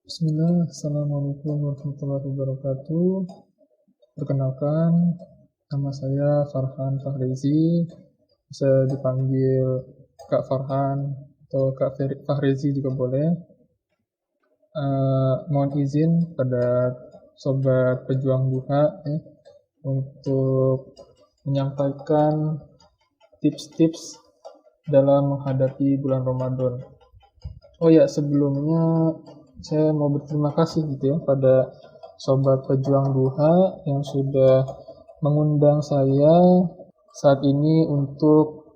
Bismillah, Assalamualaikum warahmatullahi wabarakatuh. Perkenalkan, nama saya Farhan Fahrezi, bisa dipanggil Kak Farhan atau Kak Fahrezi juga boleh. Mohon izin pada Sobat Pejuang Duha ya, untuk menyampaikan tips-tips dalam menghadapi bulan Ramadan. Oh ya, sebelumnya saya mau berterima kasih gitu ya pada Sobat Pejuang Duha yang sudah mengundang saya saat ini untuk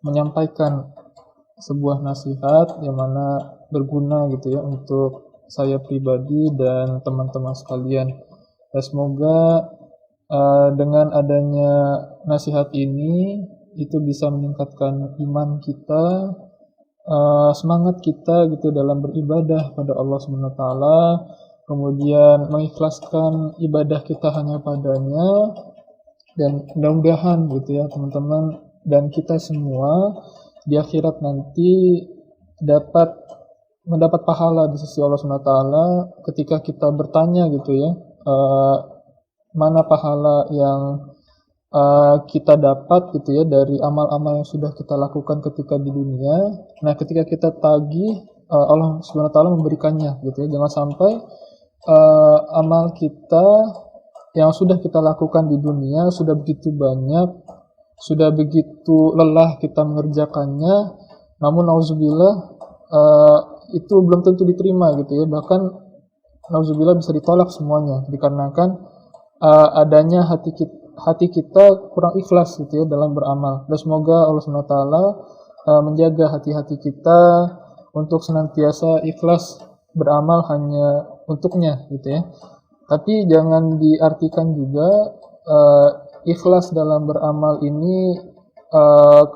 menyampaikan sebuah nasihat yang mana berguna gitu ya untuk saya pribadi dan teman-teman sekalian. Ya, semoga dengan adanya nasihat ini itu bisa meningkatkan iman kita, semangat kita gitu dalam beribadah pada Allah Subhanahu wa taala, kemudian mengikhlaskan ibadah kita hanya padanya, dan mudah-mudahan gitu ya teman-teman dan kita semua di akhirat nanti dapat mendapat pahala di sisi Allah Subhanahu wa taala ketika kita bertanya gitu ya, mana pahala yang kita dapat gitu ya dari amal-amal yang sudah kita lakukan ketika di dunia. Nah, ketika kita tagih, Allah Subhanahu wa taala memberikannya gitu ya. Jangan sampai amal kita yang sudah kita lakukan di dunia sudah begitu banyak, sudah begitu lelah kita mengerjakannya, namun nauzubillah itu belum tentu diterima gitu ya. Bahkan nauzubillah bisa ditolak semuanya dikarenakan adanya hati kita kurang ikhlas gitu ya dalam beramal. Dan semoga Allah Subhanahu wa taala menjaga hati-hati kita untuk senantiasa ikhlas beramal hanya untuknya gitu ya. Tapi jangan diartikan juga ikhlas dalam beramal ini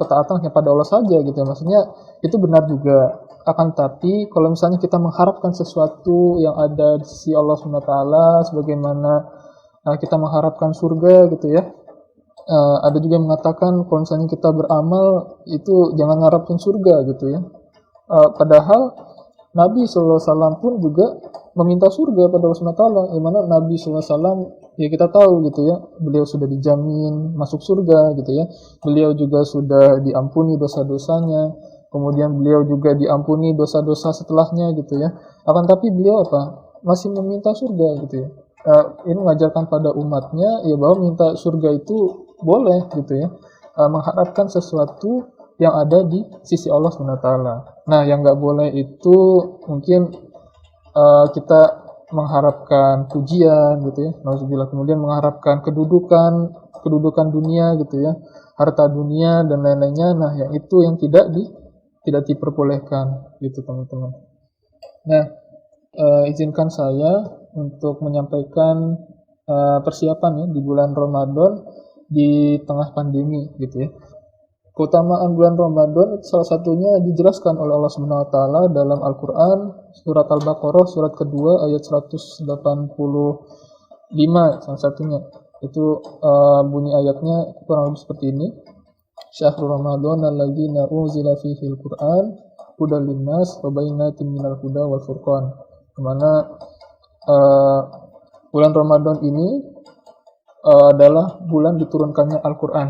ketaatan hanya pada Allah saja gitu ya. Maksudnya itu benar juga. Akan tapi kalau misalnya kita mengharapkan sesuatu yang ada di sisi Allah Subhanahu wa taala sebagaimana kita mengharapkan surga gitu ya. Ada juga yang mengatakan kalau misalnya kita beramal itu jangan mengharapkan surga gitu ya. Padahal Nabi SAW pun juga meminta surga pada Allah Subhanahu wa taala, yang mana Nabi SAW ya kita tahu gitu ya, beliau sudah dijamin masuk surga gitu ya. Beliau juga sudah diampuni dosa-dosanya, kemudian beliau juga diampuni dosa-dosa setelahnya gitu ya. Akan tapi beliau masih meminta surga gitu ya. Ini mengajarkan pada umatnya ya bahwa minta surga itu boleh gitu ya, mengharapkan sesuatu yang ada di sisi Allah SWT. Nah, yang nggak boleh itu mungkin kita mengharapkan pujian gitu ya, nauzubillah, kemudian mengharapkan kedudukan dunia gitu ya, harta dunia dan lain-lainnya. Nah, yang itu yang tidak diperbolehkan gitu teman-teman. Nah, izinkan saya untuk menyampaikan persiapan ya di bulan Ramadan di tengah pandemi gitu ya. Keutamaan bulan Ramadan salah satunya dijelaskan oleh Allah Subhanahu wa taala dalam Al-Qur'an surat Al-Baqarah surat kedua ayat 185 salah satunya. Itu bunyi ayatnya kurang lebih seperti ini. Syahrul Ramadan alladzi unzila fihi al-Qur'an hudal linnas wa bayyinatin minal huda wal furqan. Kemana bulan Ramadan ini adalah bulan diturunkannya Al-Quran.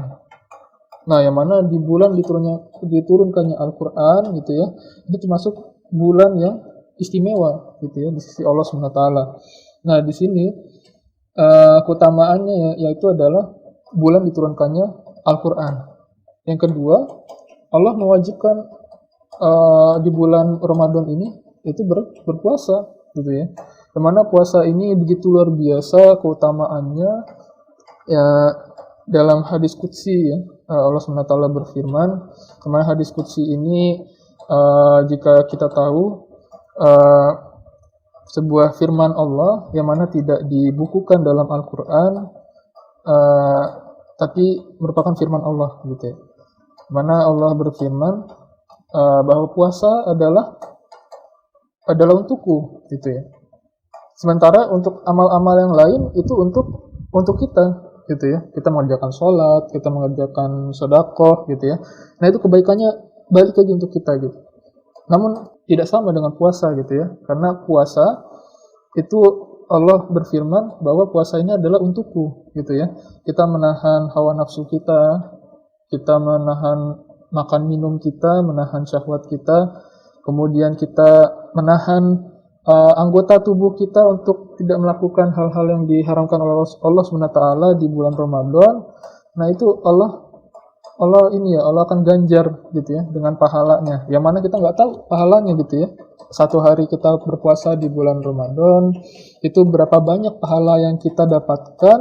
Nah, yang mana di bulan diturunkannya Al-Quran gitu ya, itu termasuk bulan yang istimewa gitu ya di sisi Allah SWT. Nah, di sini keutamaannya yaitu adalah bulan diturunkannya Al-Quran. Yang kedua, Allah mewajibkan di bulan Ramadan ini itu berpuasa gitu ya. Dimana puasa ini begitu luar biasa keutamaannya ya. Dalam hadis qudsi ya, Allah SWT berfirman, kemana hadis qudsi ini jika kita tahu sebuah firman Allah yang mana tidak dibukukan dalam Al-Quran, tapi merupakan firman Allah gitu ya. Mana Allah berfirman bahwa puasa adalah untukku gitu ya. Sementara untuk amal-amal yang lain itu untuk kita gitu ya. Kita mengerjakan sholat, kita mengerjakan sedekah gitu ya. Nah, itu kebaikannya balik lagi untuk kita gitu. Namun tidak sama dengan puasa gitu ya. Karena puasa itu Allah berfirman bahwa puasa ini adalah untukku, gitu ya. Kita menahan hawa nafsu kita menahan makan minum kita, menahan syahwat kita, kemudian kita menahan anggota tubuh kita untuk tidak melakukan hal-hal yang diharamkan oleh Allah SWT di bulan Ramadan. Nah itu Allah akan ganjar gitu ya dengan pahalanya. Yang mana kita nggak tahu pahalanya gitu ya. Satu hari kita berpuasa di bulan Ramadan itu berapa banyak pahala yang kita dapatkan.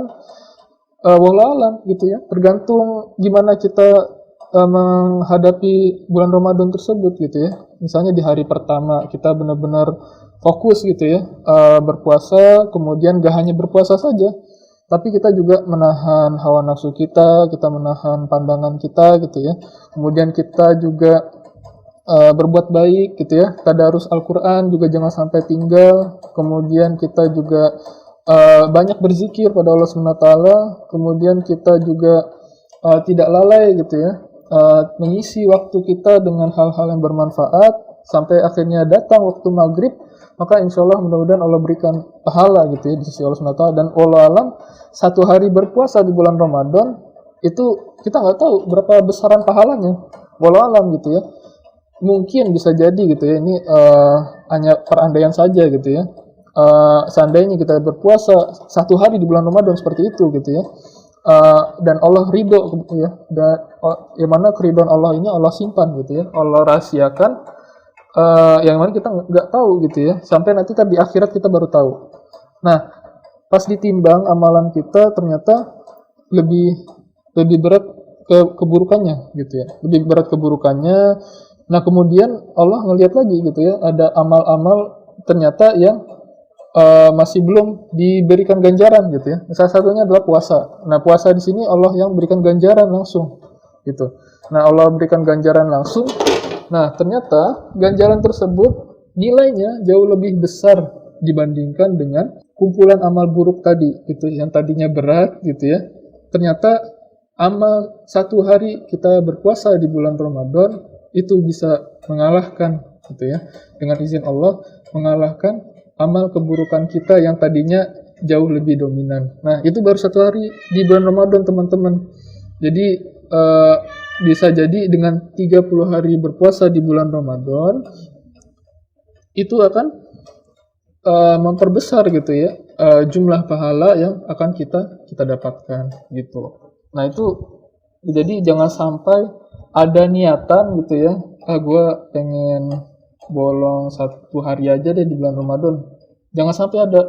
Wallahu alam gitu ya. Tergantung gimana kita menghadapi bulan Ramadan tersebut gitu ya. Misalnya di hari pertama kita benar-benar fokus gitu ya berpuasa, kemudian gak hanya berpuasa saja, tapi kita juga menahan hawa nafsu kita menahan pandangan kita gitu ya. Kemudian kita juga berbuat baik gitu ya. Tadarus Al-Quran juga jangan sampai tinggal. Kemudian kita juga banyak berzikir pada Allah SWT. Kemudian kita juga tidak lalai gitu ya, mengisi waktu kita dengan hal-hal yang bermanfaat sampai akhirnya datang waktu maghrib. Maka insya Allah mudah-mudahan Allah berikan pahala gitu ya di sisi Allah SWT. Dan Allah alam satu hari berpuasa di bulan Ramadan itu kita nggak tahu berapa besaran pahalanya. Allah alam gitu ya. Mungkin bisa jadi gitu ya, ini hanya perandaian saja gitu ya. Seandainya kita berpuasa satu hari di bulan Ramadan seperti itu gitu ya, dan Allah ridho gitu ya, dan yang mana keridhaan Allah ini Allah simpan gitu ya, Allah rahasiakan, yang mana kita nggak tahu gitu ya, sampai nanti di akhirat kita baru tahu. Nah pas ditimbang amalan kita ternyata lebih berat keburukannya gitu ya, lebih berat keburukannya. Nah kemudian Allah ngelihat lagi gitu ya, ada amal-amal ternyata yang masih belum diberikan ganjaran gitu ya. Salah satunya adalah puasa. Nah puasa di sini Allah yang berikan ganjaran langsung gitu. Nah Allah berikan ganjaran langsung. Nah ternyata ganjaran tersebut nilainya jauh lebih besar dibandingkan dengan kumpulan amal buruk tadi gitu, yang tadinya berat gitu ya. Ternyata amal satu hari kita berpuasa di bulan Ramadan itu bisa mengalahkan gitu ya, dengan izin Allah mengalahkan amal keburukan kita yang tadinya jauh lebih dominan. Nah itu baru satu hari di bulan Ramadan teman-teman. Jadi bisa jadi dengan 30 hari berpuasa di bulan Ramadan itu akan memperbesar gitu ya jumlah pahala yang akan kita dapatkan gitu. Nah itu jadi jangan sampai ada niatan gitu ya, gue pengen bolong satu hari aja deh di bulan Ramadan. Jangan sampai ada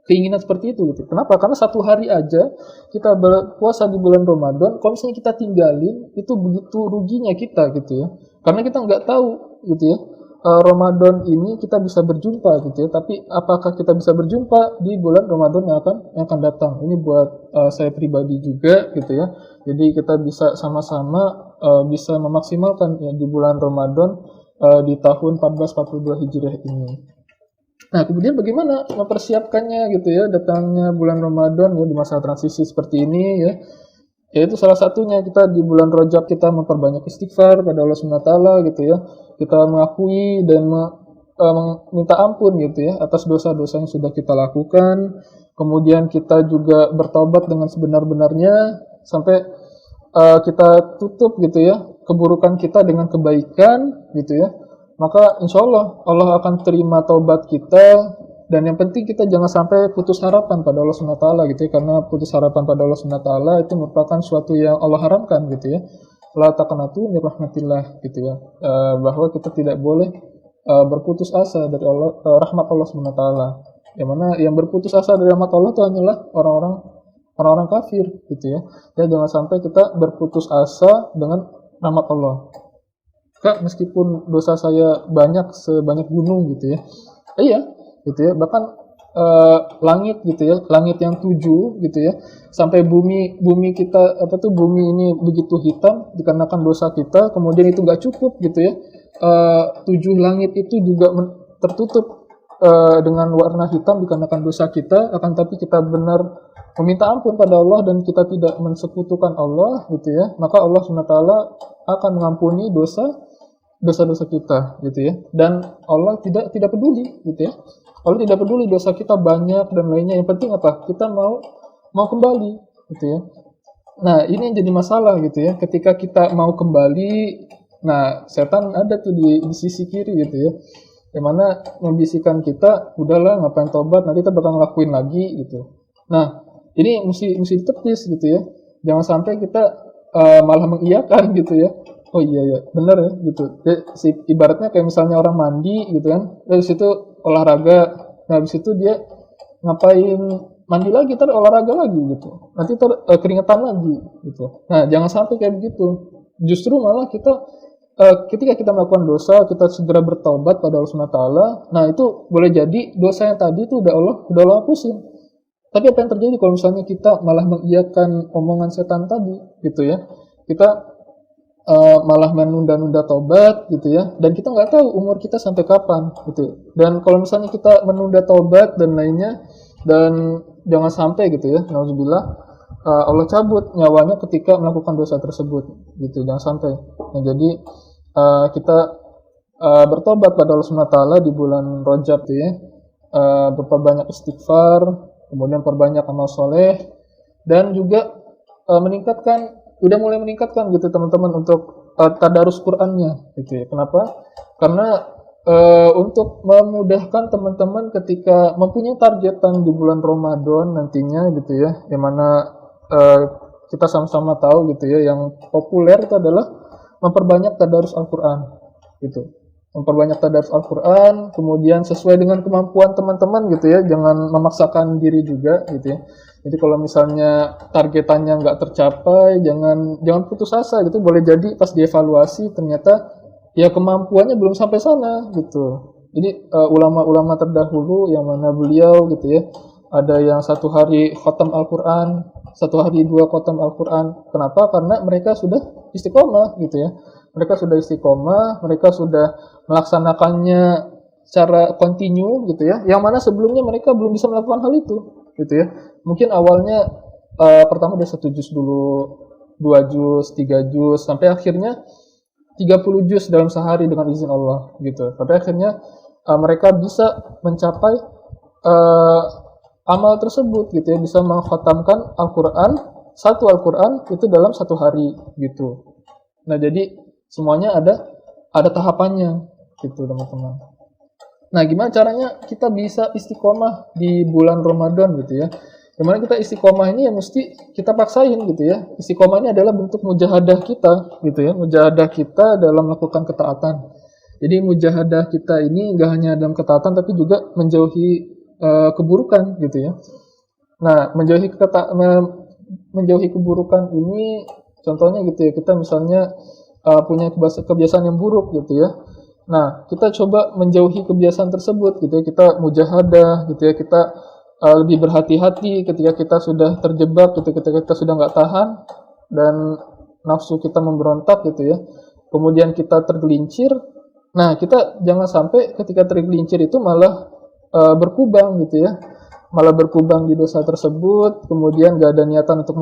keinginan seperti itu gitu. Kenapa? Karena satu hari aja kita berpuasa di bulan Ramadan, kalau misalnya kita tinggalin, itu begitu ruginya kita gitu ya. Karena kita nggak tahu gitu ya, Ramadan ini kita bisa berjumpa gitu ya. Tapi apakah kita bisa berjumpa di bulan Ramadan yang akan datang? Ini buat saya pribadi juga gitu ya. Jadi kita bisa sama-sama bisa memaksimalkan ya di bulan Ramadan di tahun 1442 Hijriah ini. Nah, kemudian bagaimana mempersiapkannya gitu ya, datangnya bulan Ramadan ya di masa transisi seperti ini ya. Yaitu salah satunya kita di bulan Rajab kita memperbanyak istighfar pada Allah SWT gitu ya. Kita mengakui dan minta ampun gitu ya atas dosa-dosa yang sudah kita lakukan. Kemudian kita juga bertobat dengan sebenar-benarnya sampai kita tutup gitu ya keburukan kita dengan kebaikan gitu ya. Maka insya Allah Allah akan terima taubat kita. Dan yang penting kita jangan sampai putus harapan pada Allah SWT gitu ya, karena putus harapan pada Allah SWT itu merupakan suatu yang Allah haramkan gitu ya. La taqnatu min rahmatillah gitu ya, bahwa kita tidak boleh berputus asa dari Allah, rahmat Allah SWT. Yang mana yang berputus asa dari rahmat Allah itu hanyalah orang-orang kafir gitu ya. Ya jangan sampai kita berputus asa dengan rahmat Allah. Kak, meskipun dosa saya sebanyak gunung gitu ya. Iya gitu ya, bahkan langit gitu ya, langit yang 7 gitu ya, sampai bumi kita bumi ini begitu hitam dikarenakan dosa kita, kemudian itu nggak cukup gitu ya, 7 langit itu juga tertutup dengan warna hitam dikarenakan dosa kita, akan tapi kita benar meminta ampun pada Allah dan kita tidak mensekutukan Allah gitu ya, maka Allah SWT akan mengampuni dosa-dosa kita gitu ya, dan Allah tidak peduli gitu ya. Allah tidak peduli dosa kita banyak dan lainnya, yang penting apa, kita mau kembali gitu ya. Nah, ini yang jadi masalah gitu ya. Ketika kita mau kembali, nah setan ada tuh di sisi kiri gitu ya. Yang mana membisikkan kita, udahlah ngapain tobat, nanti kita bakal ngelakuin lagi gitu. Nah, ini mesti ditepis gitu ya. Jangan sampai kita malah mengiyakan gitu ya. Oh iya ya, bener ya gitu. Ibaratnya kayak misalnya orang mandi gitu kan. Terus itu olahraga. Nah, habis itu dia ngapain mandi lagi, ntar olahraga lagi gitu, nanti keringetan lagi gitu. Nah, jangan sampai kayak begitu. Justru malah kita ketika kita melakukan dosa, kita segera bertaubat pada Allah Subhanahu wa taala. Nah, itu boleh jadi dosa yang tadi itu udah Allah hapusin. Tapi apa yang terjadi kalau misalnya kita malah mengiyakan omongan setan tadi gitu ya, kita malah menunda-nunda taubat gitu ya, dan kita nggak tahu umur kita sampai kapan gitu. Dan kalau misalnya kita menunda taubat dan lainnya, dan jangan sampai gitu ya, nauzubillah, Allah cabut nyawanya ketika melakukan dosa tersebut gitu, jangan sampai. Nah, jadi kita bertobat pada Allah Subhanahu wa taala di bulan Rajab gitu ya, berperbanyak istighfar, kemudian perbanyak amal soleh, dan juga udah mulai meningkatkan gitu teman-teman untuk tadarus Qur'annya gitu ya. Kenapa? Karena untuk memudahkan teman-teman ketika mempunyai targetan di bulan Ramadan nantinya gitu ya, yang mana kita sama-sama tahu gitu ya, yang populer itu adalah memperbanyak tadarus Al-Qur'an gitu. Memperbanyak tadarus Al-Qur'an, kemudian sesuai dengan kemampuan teman-teman gitu ya, jangan memaksakan diri juga gitu ya. Jadi kalau misalnya targetannya nggak tercapai, jangan putus asa gitu. Boleh jadi pas dievaluasi ternyata ya kemampuannya belum sampai sana gitu. Jadi ulama-ulama terdahulu yang mana beliau gitu ya, ada yang 1 hari khatam Al-Quran, 1 hari 2 khatam Al-Quran. Kenapa? Karena mereka sudah istiqomah gitu ya. Mereka sudah istiqomah, mereka sudah melaksanakannya secara kontinu gitu ya. Yang mana sebelumnya mereka belum bisa melakukan hal itu gitu ya. Mungkin awalnya pertama dia 1 juz dulu, 2 juz, 3 juz, sampai akhirnya 30 juz dalam sehari dengan izin Allah gitu. Sampai akhirnya mereka bisa mencapai amal tersebut gitu ya, bisa mengkhatamkan Al-Quran, satu Al-Quran itu dalam 1 hari gitu. Nah, jadi semuanya ada tahapannya gitu teman-teman. Nah, gimana caranya kita bisa istiqomah di bulan Ramadan gitu ya? Dimana kita istiqomah ini ya mesti kita paksain gitu ya. Istiqomah ini adalah bentuk mujahadah kita gitu ya. Mujahadah kita dalam melakukan ketaatan. Jadi mujahadah kita ini nggak hanya dalam ketaatan tapi juga menjauhi keburukan gitu ya. Nah, menjauhi keburukan ini contohnya gitu ya. Kita misalnya punya kebiasaan yang buruk gitu ya. Nah, kita coba menjauhi kebiasaan tersebut gitu ya. Kita mujahadah gitu ya. Kita lebih berhati-hati ketika kita sudah terjebak gitu, ketika kita sudah nggak tahan dan nafsu kita memberontak gitu ya, kemudian kita tergelincir. Nah, kita jangan sampai ketika tergelincir itu malah berkubang gitu ya, malah berkubang di dosa tersebut, kemudian gak ada niatan untuk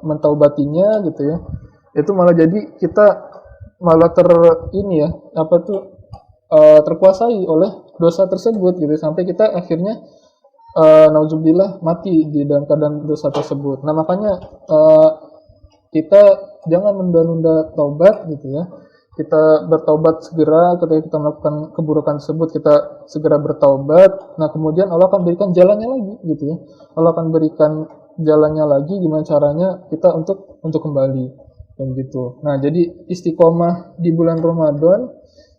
mentaubatinya gitu ya. Itu malah jadi kita malah terkuasai oleh dosa tersebut gitu, sampai kita akhirnya nauzubillah mati di dalam keadaan dosa tersebut. Nah, makanya kita jangan menunda-nunda taubat gitu ya. Kita bertaubat segera ketika kita melakukan keburukan tersebut, kita segera bertaubat. Nah, kemudian Allah akan berikan jalannya lagi gitu ya. Allah akan berikan jalannya lagi gimana caranya kita untuk kembali dan gitu. Nah, jadi istiqomah di bulan Ramadan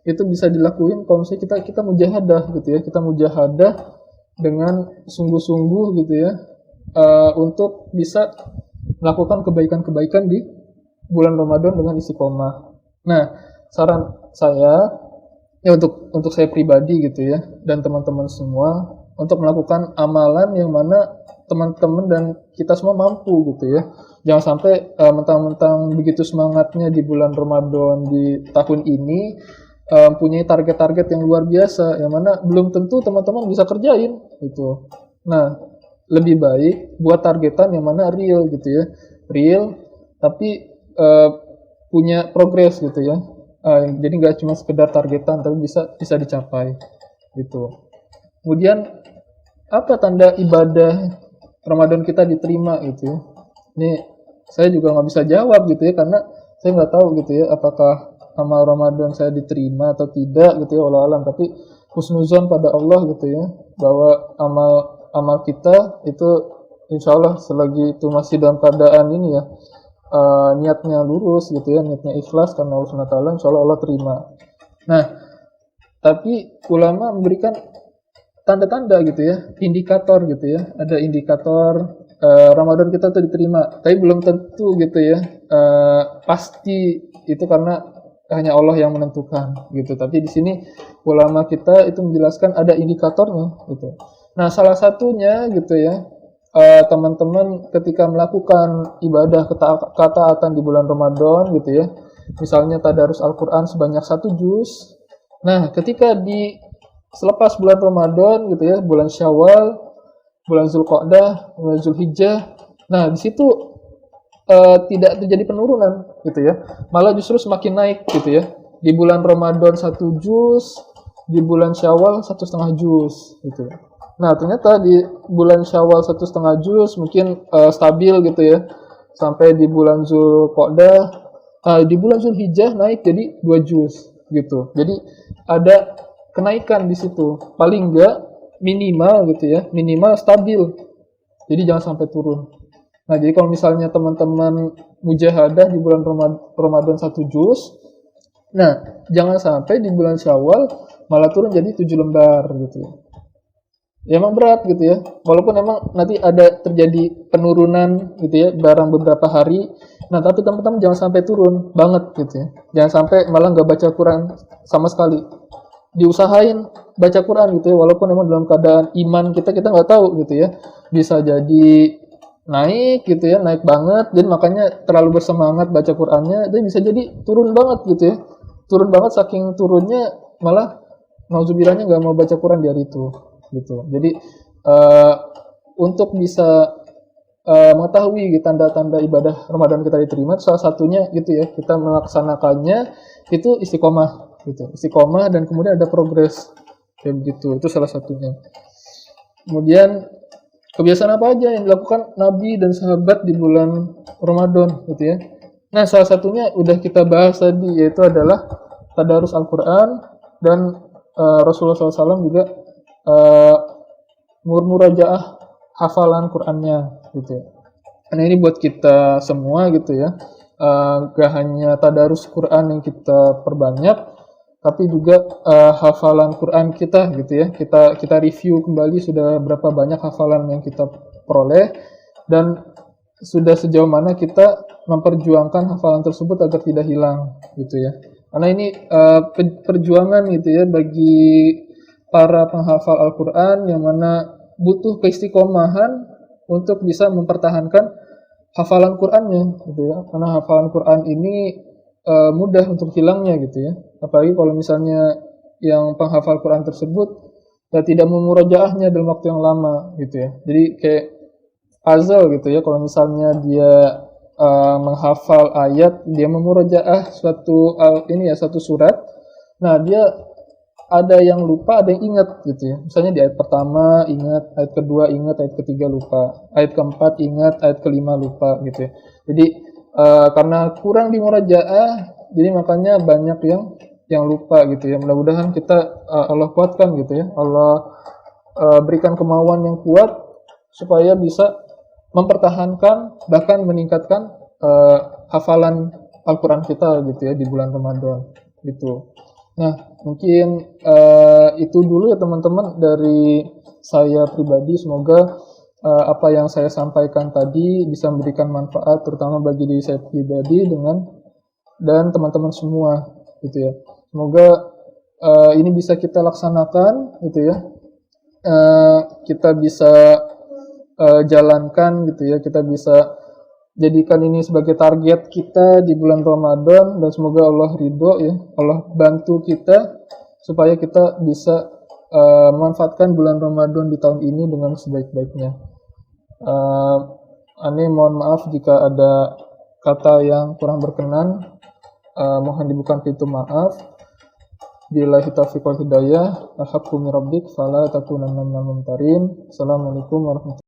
itu bisa dilakuin kalau misalnya kita mujahadah gitu ya. Kita mujahadah dengan sungguh-sungguh gitu ya, untuk bisa melakukan kebaikan-kebaikan di bulan Ramadan dengan istiqomah. Nah, saran saya ya untuk saya pribadi gitu ya, dan teman-teman semua untuk melakukan amalan yang mana teman-teman dan kita semua mampu gitu ya. Jangan sampai mentang-mentang begitu semangatnya di bulan Ramadan di tahun ini punya target-target yang luar biasa, yang mana belum tentu teman-teman bisa kerjain gitu. Nah, lebih baik buat targetan yang mana real gitu ya, real tapi punya progres gitu ya. Jadi nggak cuma sekedar targetan tapi bisa dicapai gitu. Kemudian apa tanda ibadah Ramadan kita diterima gitu ya. Ini saya juga nggak bisa jawab gitu ya, karena saya nggak tahu gitu ya apakah amal Ramadan saya diterima atau tidak gitu ya, wallahu alam. Tapi husnuzon pada Allah gitu ya, bahwa amal kita itu insya Allah selagi itu masih dalam keadaan ini ya, niatnya lurus gitu ya, niatnya ikhlas karena Allah SWT, insya Allah Allah terima. Nah, tapi ulama memberikan tanda-tanda gitu ya, indikator gitu ya, ada indikator Ramadan kita tuh diterima, tapi belum tentu gitu ya, pasti itu karena hanya Allah yang menentukan gitu. Tapi di sini ulama kita itu menjelaskan ada indikatornya gitu. Nah, salah satunya gitu ya, teman-teman ketika melakukan ibadah ketaatan di bulan Ramadan gitu ya, misalnya tadarus Al-Quran sebanyak 1 juz. Nah, ketika selepas bulan Ramadan gitu ya, bulan Syawal, bulan Zulqa'dah, bulan Zulhijjah, nah di situ tidak terjadi penurunan gitu ya, malah justru semakin naik gitu ya. Di bulan Ramadan 1 juz, di bulan Syawal 1,5 juz gitu. Nah, ternyata di bulan Syawal 1,5 juz mungkin stabil gitu ya, sampai di bulan Zulqa'dah. Di bulan Zulhijjah naik jadi 2 juz gitu. Jadi ada kenaikan di situ, paling enggak minimal gitu ya, minimal stabil. Jadi jangan sampai turun. Nah, jadi kalau misalnya teman-teman mujahadah di bulan Ramadan 1 juz, nah jangan sampai di bulan Syawal malah turun jadi 7 lembar gitu. Ya emang berat gitu ya, walaupun emang nanti ada terjadi penurunan gitu ya dalam beberapa hari. Nah, tapi teman-teman jangan sampai turun banget gitu ya, jangan sampai malah nggak baca Quran sama sekali. Diusahain baca Quran gitu ya, walaupun emang dalam keadaan iman kita nggak tahu gitu ya, bisa jadi naik gitu ya, naik banget, dan makanya terlalu bersemangat baca Qurannya, dan bisa jadi turun banget gitu ya, turun banget, saking turunnya malah nauzubillahnya nggak mau baca Quran di hari itu gitu. Jadi untuk bisa mengetahui gitu, tanda-tanda ibadah Ramadan kita diterima, salah satunya gitu ya, kita melaksanakannya itu istiqomah gitu, istiqomah, dan kemudian ada progres kayak begitu, itu salah satunya. Kemudian kebiasaan apa aja yang dilakukan Nabi dan sahabat di bulan Ramadan gitu ya. Nah, salah satunya udah kita bahas tadi, yaitu adalah tadarus Al-Quran, dan Rasulullah SAW juga murajaah hafalan Qurannya gitu ya. Nah, ini buat kita semua gitu ya, gak hanya tadarus Quran yang kita perbanyak, tapi juga hafalan Quran kita gitu ya. Kita review kembali sudah berapa banyak hafalan yang kita peroleh, dan sudah sejauh mana kita memperjuangkan hafalan tersebut agar tidak hilang gitu ya. Karena ini perjuangan gitu ya bagi para penghafal Al-Quran, yang mana butuh keistiqomahan untuk bisa mempertahankan hafalan Qurannya gitu ya. Karena hafalan Quran ini mudah untuk hilangnya gitu ya. Apalagi kalau misalnya yang penghafal Quran tersebut ya tidak memurajaahnya dalam waktu yang lama gitu ya. Jadi kayak puzzle gitu ya, kalau misalnya dia menghafal ayat, dia memurajaah satu surat. Nah, dia ada yang lupa, ada yang ingat gitu ya. Misalnya di ayat pertama ingat, ayat kedua ingat, ayat ketiga lupa, ayat keempat ingat, ayat kelima lupa gitu ya. Jadi karena kurang di murajaah, jadi makanya banyak yang lupa gitu ya. Mudah-mudahan kita Allah kuatkan gitu ya. Allah berikan kemauan yang kuat supaya bisa mempertahankan, bahkan meningkatkan hafalan Al-Quran kita gitu ya di bulan Ramadan gitu. Nah, mungkin itu dulu ya teman-teman dari saya pribadi. Semoga apa yang saya sampaikan tadi bisa memberikan manfaat, terutama bagi diri saya pribadi dan teman-teman semua gitu ya. Semoga ini bisa kita laksanakan gitu ya. Kita bisa jalankan gitu ya, kita bisa jadikan ini sebagai target kita di bulan Ramadan, dan semoga Allah ridho ya, Allah bantu kita supaya kita bisa memanfaatkan bulan Ramadan di tahun ini dengan sebaik-baiknya. Mohon maaf jika ada kata yang kurang berkenan, mohon dibuka pintu maaf. Billahi taufiq wal hidayah. Al-haqqu min rabbik fala takunanna minal mumtarin. Assalamualaikum warahmatullahi wabarakatuh.